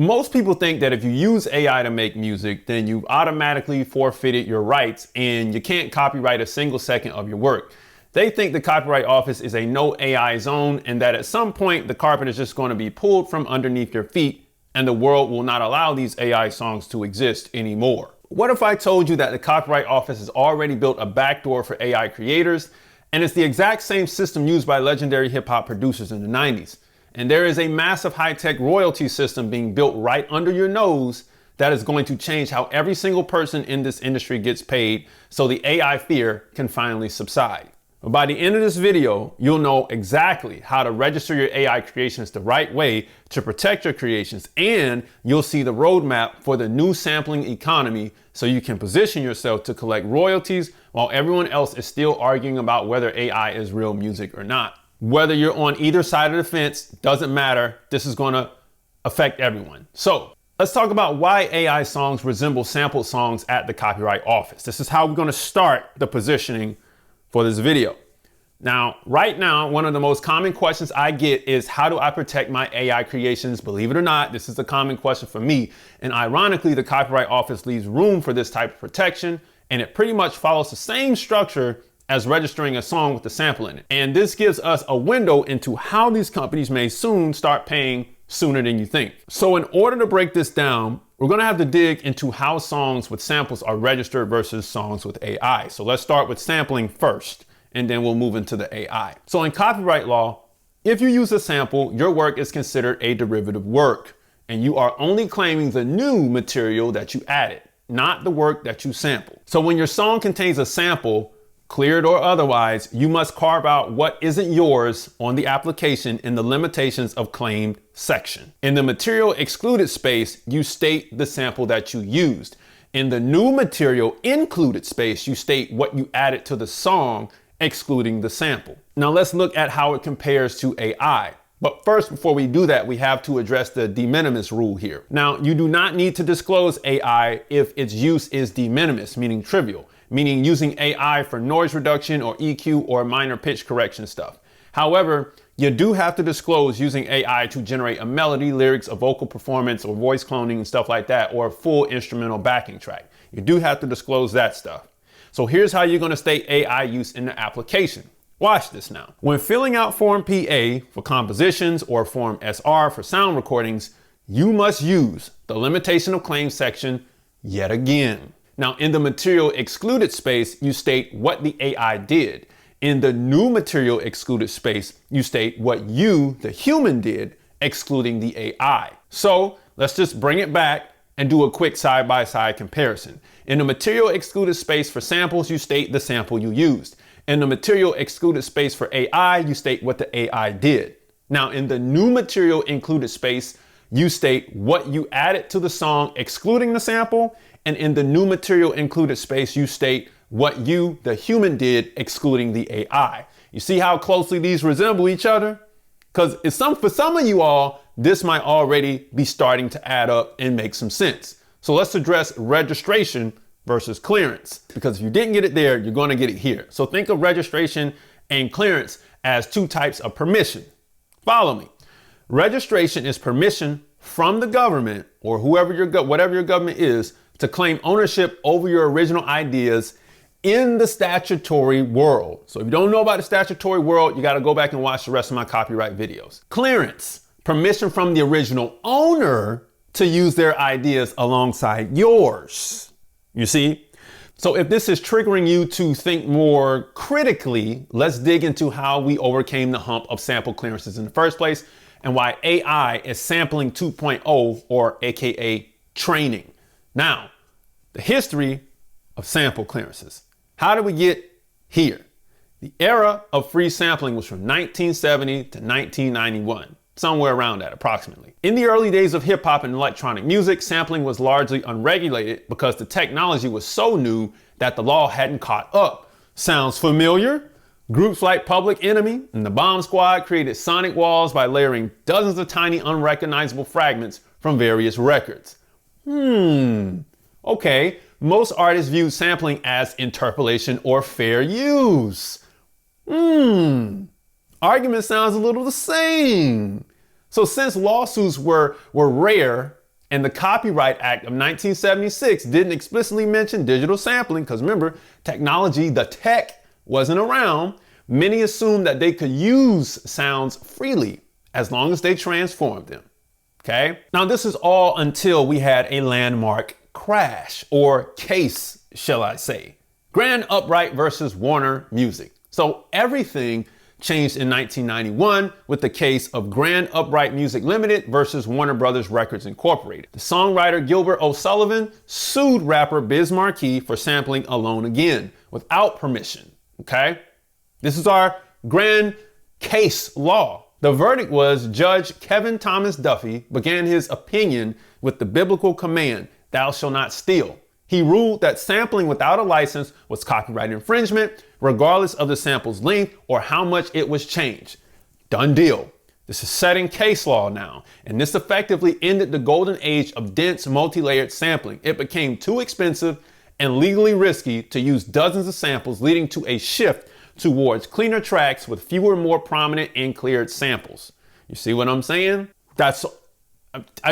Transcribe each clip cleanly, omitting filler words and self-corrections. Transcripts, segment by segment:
Most people think that if you use AI to make music, then you've automatically forfeited your rights and you can't copyright a single second of your work. They think the Copyright Office is a no AI zone and that at some point the carpet is just going to be pulled from underneath your feet and the world will not allow these AI songs to exist anymore. What if I told you that the Copyright Office has already built a backdoor for AI creators and it's the exact same system used by legendary hip hop producers in the 90s? And there is a massive high-tech royalty system being built right under your nose that is going to change how every single person in this industry gets paid so the AI fear can finally subside. But by the end of this video, you'll know exactly how to register your AI creations the right way to protect your creations, and you'll see the roadmap for the new sampling economy so you can position yourself to collect royalties while everyone else is still arguing about whether AI is real music or not. Whether you're on either side of the fence, doesn't matter. This is going to affect everyone. So let's talk about why AI songs resemble sampled songs at the Copyright Office. This is how we're going to start the positioning for this video. Now, right now, one of the most common questions I get is how do I protect my AI creations? Believe it or not, this is a common question for me. And ironically, the Copyright Office leaves room for this type of protection, and it pretty much follows the same structure as registering a song with the sample in it. And this gives us a window into how these companies may soon start paying sooner than you think. So in order to break this down, we're gonna have to dig into how songs with samples are registered versus songs with AI. So let's start with sampling first, and then we'll move into the AI. So in copyright law, if you use a sample, your work is considered a derivative work, and you are only claiming the new material that you added, not the work that you sampled. So when your song contains a sample, cleared or otherwise, you must carve out what isn't yours on the application in the limitations of claimed section. In the material excluded space, you state the sample that you used. In the new material included space, you state what you added to the song, excluding the sample. Now let's look at how it compares to AI. But first, before we do that, we have to address the de minimis rule here. Now, you do not need to disclose AI if its use is de minimis, meaning trivial, meaning using AI for noise reduction or EQ or minor pitch correction stuff. However, you do have to disclose using AI to generate a melody, lyrics, a vocal performance, or voice cloning and stuff like that, or a full instrumental backing track. You do have to disclose that stuff. So here's how you're going to state AI use in the application. Watch this now. When filling out Form PA for compositions or Form SR for sound recordings, you must use the limitation of claim section yet again. Now, in the material excluded space, you state what the AI did. In the new material excluded space, you state what you, the human, did, excluding the AI. So let's just bring it back and do a quick side-by-side comparison. In the material excluded space for samples, you state the sample you used. In the material excluded space for AI, you state what the AI did. Now, in the new material included space, you state what you added to the song, excluding the sample. And in the new material included space, you state what you, the human, did, excluding the AI. You see how closely these resemble each other? Because for some of you all, this might already be starting to add up and make some sense. So let's address registration versus clearance, because if you didn't get it there, you're going to get it here. So think of registration and clearance as two types of permission. Follow me. Registration is permission from the government or whatever your government is to claim ownership over your original ideas in the statutory world. So if you don't know about the statutory world, you got to go back and watch the rest of my copyright videos. Clearance, permission from the original owner to use their ideas alongside yours. You see? So if this is triggering you to think more critically, let's dig into how we overcame the hump of sample clearances in the first place and why AI is sampling 2.0, or AKA training. Now, the history of sample clearances. How did we get here? The era of free sampling was from 1970 to 1991. Somewhere around that, approximately. In the early days of hip hop and electronic music, sampling was largely unregulated because the technology was so new that the law hadn't caught up. Sounds familiar? Groups like Public Enemy and the Bomb Squad created sonic walls by layering dozens of tiny unrecognizable fragments from various records. Okay, most artists view sampling as interpolation or fair use. Argument sounds a little the same. So since lawsuits were rare And the Copyright Act of 1976 didn't explicitly mention digital sampling because remember, technology, the tech wasn't around. Many assumed that they could use sounds freely as long as they transformed them. Okay. Now this is all until we had a landmark crash, or case, shall I say. Grand Upright versus Warner Music. So everything changed in 1991 with the case of Grand Upright Music Limited versus Warner Brothers Records Incorporated. The songwriter Gilbert O'Sullivan sued rapper Biz Markie for sampling Alone Again without permission. Okay. This is our grand case law. The verdict was Judge Kevin Thomas Duffy began his opinion with the biblical command, "Thou shalt not steal." He ruled that sampling without a license was copyright infringement, regardless of the sample's length or how much it was changed. Done deal. This is set in case law now, and this effectively ended the golden age of dense, multi-layered sampling. It became too expensive and legally risky to use dozens of samples, leading to a shift towards cleaner tracks with fewer, more prominent and cleared samples. You see what I'm saying? I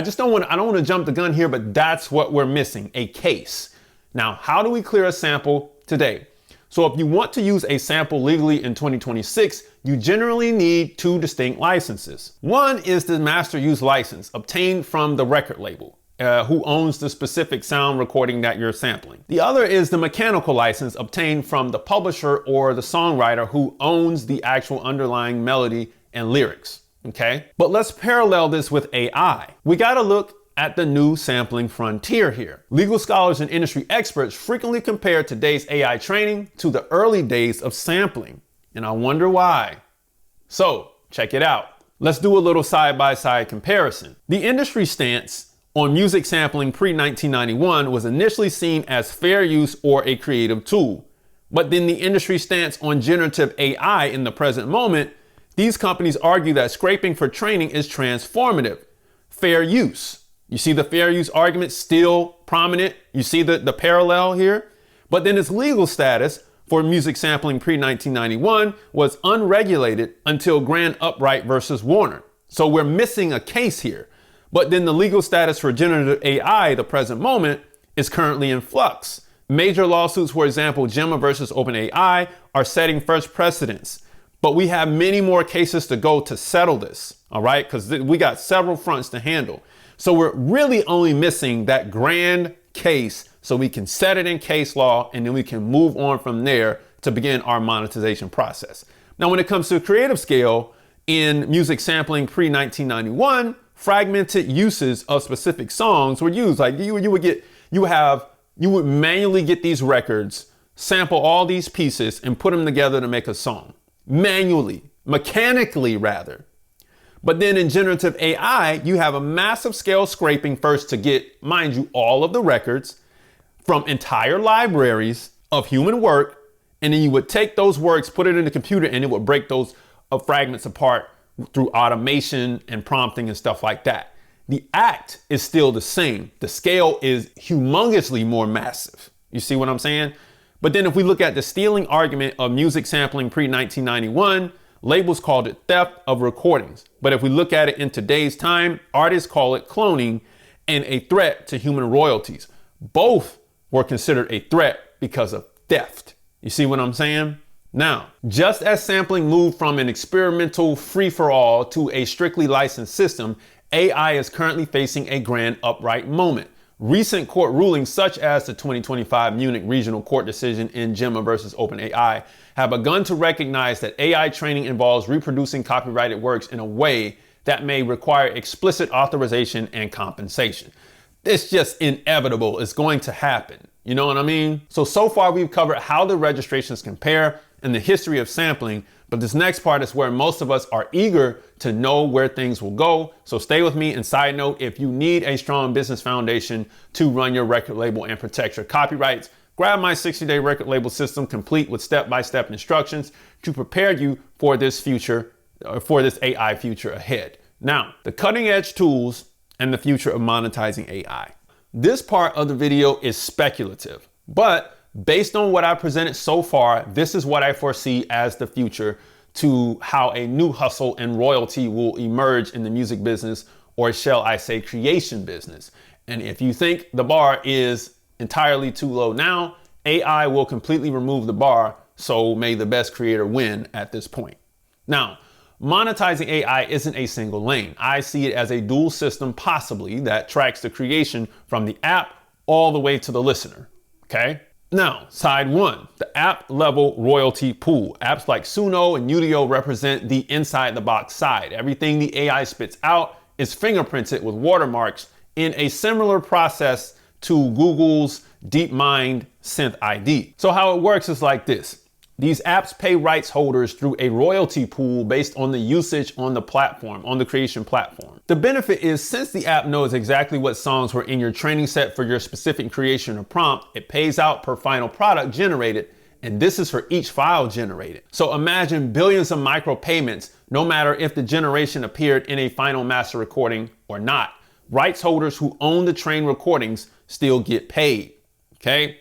don't want to jump the gun here, but that's what we're missing, a case. Now, how do we clear a sample today? So if you want to use a sample legally in 2026, you generally need two distinct licenses. One is the master use license obtained from the record label, who owns the specific sound recording that you're sampling. The other is the mechanical license obtained from the publisher or the songwriter who owns the actual underlying melody and lyrics. Okay, but let's parallel this with AI. We got to look at the new sampling frontier here. Legal scholars and industry experts frequently compare today's AI training to the early days of sampling, and I wonder why. So check it out. Let's do a little side-by-side comparison. The industry stance on music sampling pre-1991 was initially seen as fair use or a creative tool. But then the industry stance on generative AI in the present moment, these companies argue that scraping for training is transformative, fair use. You see the fair use argument still prominent? You see the parallel here? But then its legal status for music sampling pre-1991 was unregulated until Grand Upright versus Warner. So we're missing a case here. But then the legal status for generative AI, the present moment, is currently in flux. Major lawsuits, for example, Gemma versus OpenAI, are setting first precedents. But we have many more cases to go to settle this, all right? Because we got several fronts to handle. So we're really only missing that grand case so we can set it in case law and then we can move on from there to begin our monetization process. Now, when it comes to creative scale in music sampling pre-1991, fragmented uses of specific songs were used. Like you would manually get these records, sample all these pieces and put them together to make a song. Manually, mechanically rather. But then in generative AI, you have a massive scale scraping first to get, mind you, all of the records from entire libraries of human work. And then you would take those works, put it in the computer, and it would break those fragments apart through automation and prompting and stuff like that. The act is still the same. The scale is humongously more massive. You see what I'm saying? But then if we look at the stealing argument of music sampling pre-1991, labels called it theft of recordings. But if we look at it in today's time, artists call it cloning and a threat to human royalties. Both were considered a threat because of theft. You see what I'm saying? Now, just as sampling moved from an experimental free-for-all to a strictly licensed system, AI is currently facing a grand upright moment. Recent court rulings, such as the 2025 Munich Regional Court decision in Gemma versus OpenAI, have begun to recognize that AI training involves reproducing copyrighted works in a way that may require explicit authorization and compensation. It's just inevitable. It's going to happen. You know what I mean? So far we've covered how the registrations compare and the history of sampling, but this next part is where most of us are eager to know where things will go. So stay with me. And side note, if you need a strong business foundation to run your record label and protect your copyrights, grab my 60-day record label system complete with step-by-step instructions to prepare you for this future, for this AI future ahead. Now, the cutting edge tools and the future of monetizing AI. This part of the video is speculative, but based on what I presented so far, this is what I foresee as the future to how a new hustle and royalty will emerge in the music business or shall I say creation business. And if you think the bar is entirely too low now, AI will completely remove the bar, so may the best creator win at this point. Now, monetizing AI isn't a single lane. I see it as a dual system, possibly, that tracks the creation from the app all the way to the listener, okay? Now, side one, the app level royalty pool. Apps like Suno and Udio represent the inside the box side. Everything the AI spits out is fingerprinted with watermarks in a similar process to Google's DeepMind Synth ID. So how it works is like this. These apps pay rights holders through a royalty pool based on the usage on the platform, on the creation platform. The benefit is, since the app knows exactly what songs were in your training set for your specific creation or prompt, it pays out per final product generated, and this is for each file generated. So imagine billions of micro payments, no matter if the generation appeared in a final master recording or not. Rights holders who own the trained recordings still get paid, okay?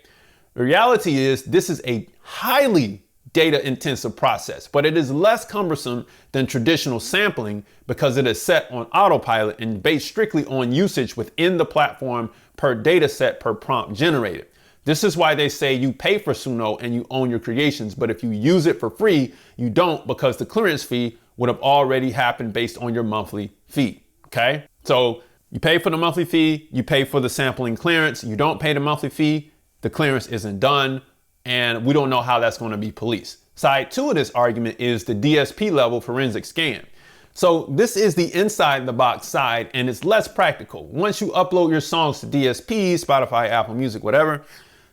The reality is this is a highly data intensive process, but it is less cumbersome than traditional sampling because it is set on autopilot and based strictly on usage within the platform per data set per prompt generated. This is why they say you pay for Suno and you own your creations, but if you use it for free, you don't, because the clearance fee would have already happened based on your monthly fee, okay? So you pay for the monthly fee, you pay for the sampling clearance, you don't pay the monthly fee, the clearance isn't done, and we don't know how that's going to be policed. Side two of this argument is the DSP level forensic scan. So this is the inside the box side, and it's less practical. Once you upload your songs to DSPs, Spotify, Apple Music, whatever,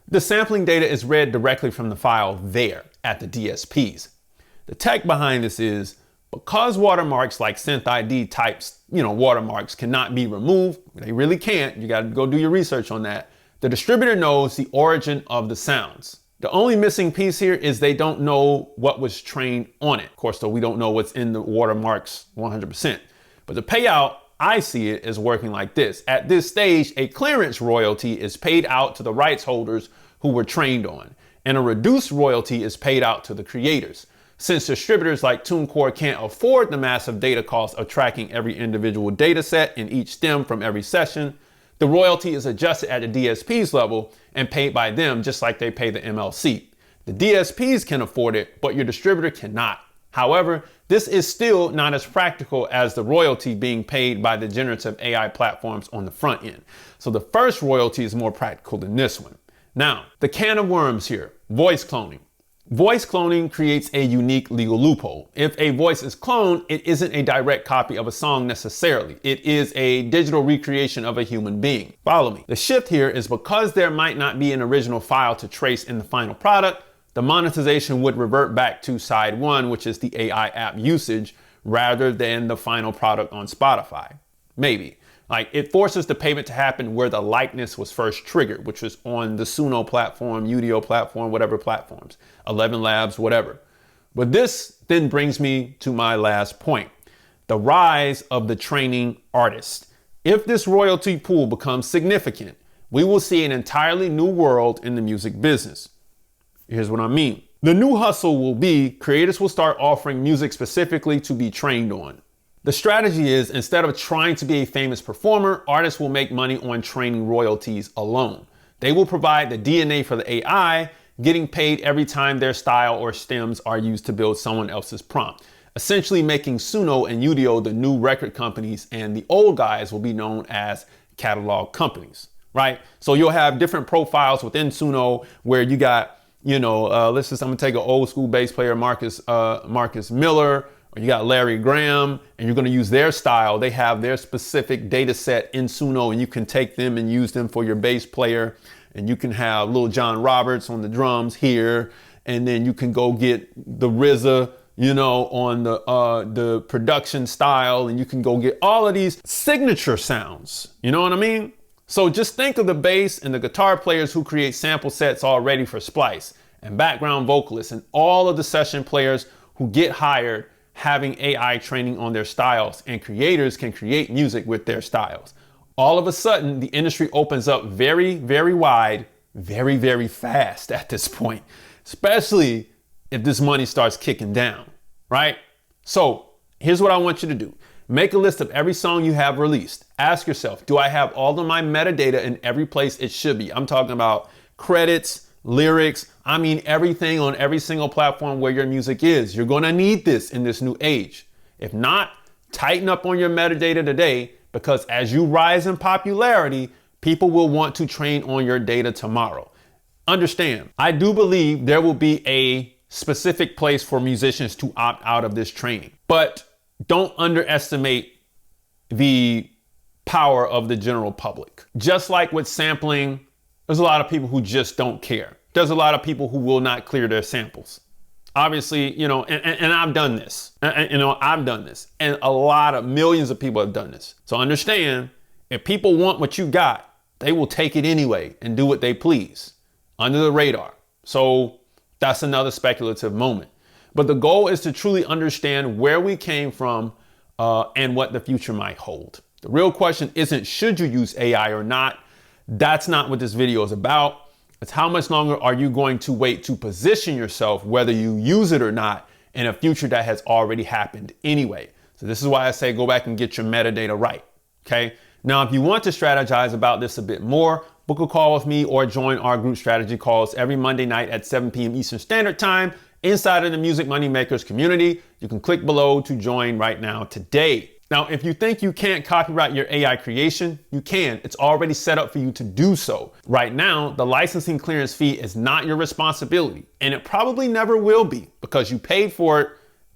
the sampling data is read directly from the file there at the DSPs. The tech behind this is, because watermarks like Synth ID types, watermarks cannot be removed, they really can't, you got to go do your research on that. The distributor knows the origin of the sounds. The only missing piece here is they don't know what was trained on it. Of course, though, we don't know what's in the watermarks 100%. But the payout, I see it as working like this. At this stage, a clearance royalty is paid out to the rights holders who were trained on, and a reduced royalty is paid out to the creators. Since distributors like TuneCore can't afford the massive data cost of tracking every individual data set in each stem from every session, the royalty is adjusted at the DSP's level and paid by them just like they pay the MLC. The DSPs can afford it, but your distributor cannot. However, this is still not as practical as the royalty being paid by the generative AI platforms on the front end. So the first royalty is more practical than this one. Now, the can of worms here, voice cloning. Voice cloning creates a unique legal loophole. If a voice is cloned, it isn't a direct copy of a song necessarily. It is a digital recreation of a human being. Follow me. The shift here is because there might not be an original file to trace in the final product, the monetization would revert back to side one, which is the AI app usage, rather than the final product on Spotify. Maybe. Like, it forces the payment to happen where the likeness was first triggered, which was on the Suno platform, Udio platform, whatever platforms, 11 Labs, whatever. But this then brings me to my last point, the rise of the training artist. If this royalty pool becomes significant, we will see an entirely new world in the music business. Here's what I mean. The new hustle will be creators will start offering music specifically to be trained on. The strategy is, instead of trying to be a famous performer, artists will make money on training royalties alone. They will provide the DNA for the AI, getting paid every time their style or stems are used to build someone else's prompt, essentially making Suno and Udio the new record companies, and the old guys will be known as catalog companies, right? So you'll have different profiles within Suno where you got, I'm gonna take an old school bass player, Marcus Miller, or you got Larry Graham, and you're gonna use their style. They have their specific data set in Suno, and you can take them and use them for your bass player. And you can have Lil John Roberts on the drums here, and then you can go get the RZA, on the production style, and you can go get all of these signature sounds. You know what I mean? So just think of the bass and the guitar players who create sample sets already for Splice, and background vocalists, and all of the session players who get hired having AI training on their styles, and creators can create music with their styles. All of a sudden, the industry opens up very, very wide, very, very fast at this point, especially if this money starts kicking down, right? So here's what I want you to do. Make a list of every song you have released. Ask yourself, do I have all of my metadata in every place it should be? I'm talking about credits, lyrics, I mean everything on every single platform where your music is. You're gonna need this in this new age. If not, tighten up on your metadata today, because as you rise in popularity, people will want to train on your data tomorrow. Understand, I do believe there will be a specific place for musicians to opt out of this training, but don't underestimate the power of the general public. Just like with sampling, there's a lot of people who just don't care. There's a lot of people who will not clear their samples. Obviously, and I've done this. I've done this. And a lot of millions of people have done this. So understand, if people want what you got, they will take it anyway and do what they please under the radar. So that's another speculative moment. But the goal is to truly understand where we came from and what the future might hold. The real question isn't should you use AI or not. That's not what this video is about. It's how much longer are you going to wait to position yourself, whether you use it or not, in a future that has already happened anyway. So this is why I say go back and get your metadata right, okay? Now, if you want to strategize about this a bit more, book a call with me or join our group strategy calls every Monday night at 7 p.m. Eastern Standard Time inside of the Music Money Makers community. You can click below to join right now today. Now, if you think you can't copyright your AI creation, you can. It's already set up for you to do so. Right now, the licensing clearance fee is not your responsibility, and it probably never will be because you paid for it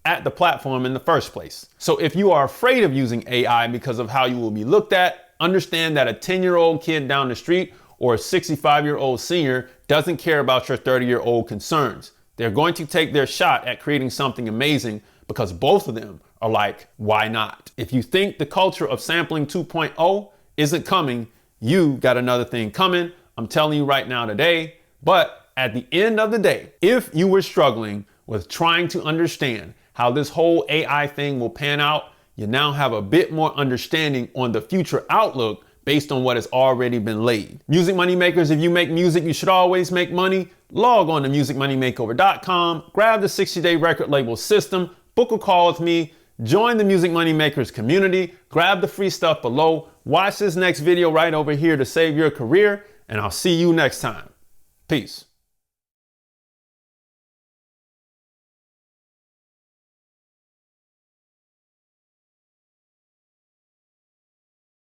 at the platform in the first place. So if you are afraid of using AI because of how you will be looked at, understand that a 10-year-old kid down the street or a 65-year-old senior doesn't care about your 30-year-old concerns. They're going to take their shot at creating something amazing because both of them are like, why not? If you think the culture of sampling 2.0 isn't coming, you got another thing coming. I'm telling you right now today. But at the end of the day, if you were struggling with trying to understand how this whole AI thing will pan out, you now have a bit more understanding on the future outlook based on what has already been laid. Music Money Makers, if you make music, you should always make money. Log on to musicmoneymakeover.com, grab the 60-day record label system, book a call with me, join the Music Money Makers community, grab the free stuff below, watch this next video right over here to save your career, and I'll see you next time. Peace.